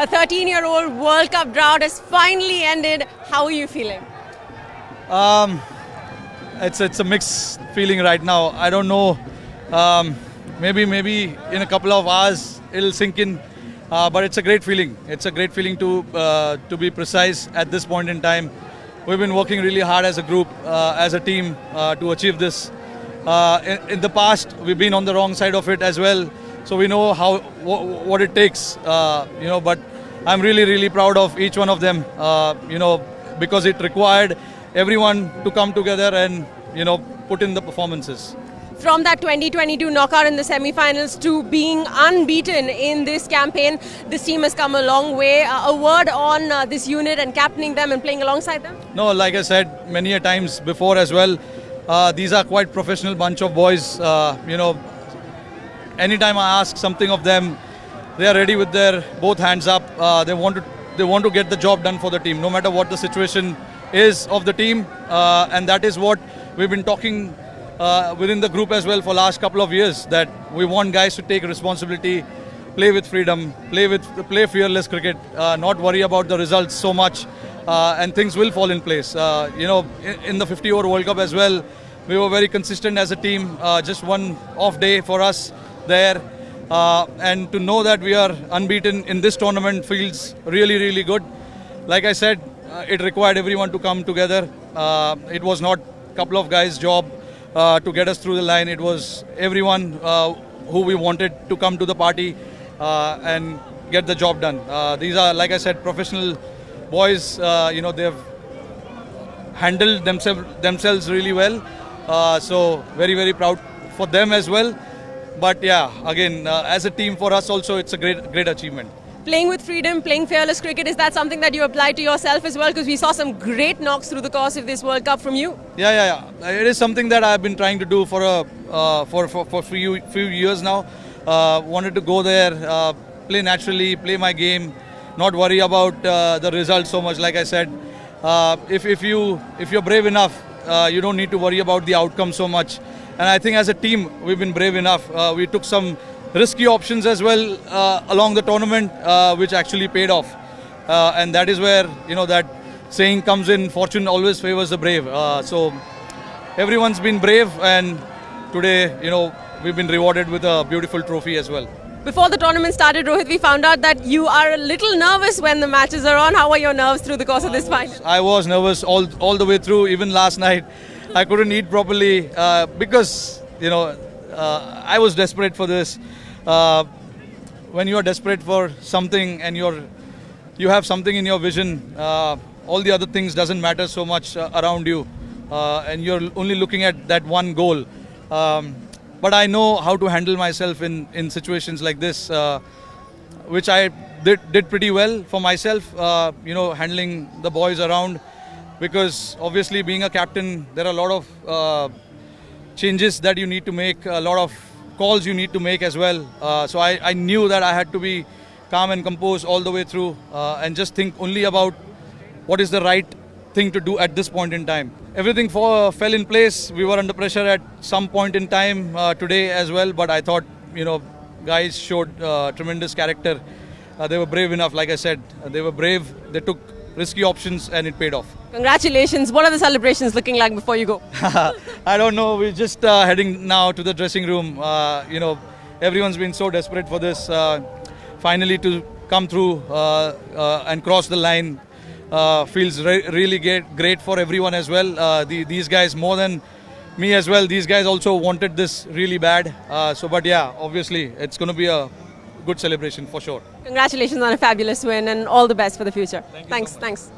A 13-year-old World Cup drought has finally ended. How are you feeling? It's a mixed feeling right now. I don't know. Maybe in a couple of hours it'll sink in. But it's a great feeling. It's a great feeling to be precise at this point in time. We've been working really hard as a group, as a team, to achieve this. In the past, we've been on the wrong side of it as well, so we know what it takes. But I'm really proud of each one of them. Because it required everyone to come together and put in the performances. From that 2022 knockout in the semi-finals to being unbeaten in this campaign, this team has come a long way. A word on this unit and captaining them and playing alongside them? No, like I said many a times before as well, these are quite professional bunch of boys. Anytime I ask something of them, they are ready with their both hands up. They want to get the job done for the team, no matter what the situation is of the team, and that is what we've been talking within the group as well for last couple of years, that we want guys to take responsibility, play with freedom, play fearless cricket, not worry about the results so much, and things will fall in place. In the 50-over World Cup as well, we were very consistent as a team. Just one off day for us there, and to know that we are unbeaten in this tournament feels really good. Like I said, it required everyone to come together. It was not a couple of guys' job to get us through the line. It was everyone who we wanted to come to the party and get the job done. These are, like I said, professional boys. They've handled themselves really well. So very proud for them as well. But yeah, again, as a team, for us also, it's a great achievement. Playing with freedom, playing fearless cricket, is that something that you apply to yourself as well? Because we saw some great knocks through the course of this World Cup from you. Yeah. It is something that I've been trying to do for a few years now. Wanted to go there, play naturally, play my game, not worry about the results so much. Like I said, if you're brave enough, you don't need to worry about the outcome so much. And I think as a team, we've been brave enough. We took some risky options as well along the tournament, which actually paid off. And that is where, that saying comes in, fortune always favors the brave. So everyone's been brave, and today, we've been rewarded with a beautiful trophy as well. Before the tournament started, Rohit, we found out that you are a little nervous when the matches are on. How are your nerves through the course of this final? I was nervous all the way through, even last night. I couldn't eat properly because, I was desperate for this. When you are desperate for something and you have something in your vision, all the other things doesn't matter so much around you, and you're only looking at that one goal. But I know how to handle myself in situations like this, which I did pretty well for myself, handling the boys around, because obviously being a captain, there are a lot of changes that you need to make, a lot of calls you need to make as well. So I knew that I had to be calm and composed all the way through, and just think only about what is the right thing to do at this point in time. Everything fell in place. We were under pressure at some point in time today as well, but I thought, guys showed tremendous character. They were brave enough, like I said. They were brave. They took risky options and it paid off. Congratulations. What are the celebrations looking like before you go? I don't know. We're just heading now to the dressing room. Everyone's been so desperate for this. Finally to come through and cross the line feels really great for everyone as well. These guys, more than me as well, these guys also wanted this really bad. But yeah, obviously it's going to be a good celebration for sure. Congratulations on a fabulous win and all the best for the future. Thanks.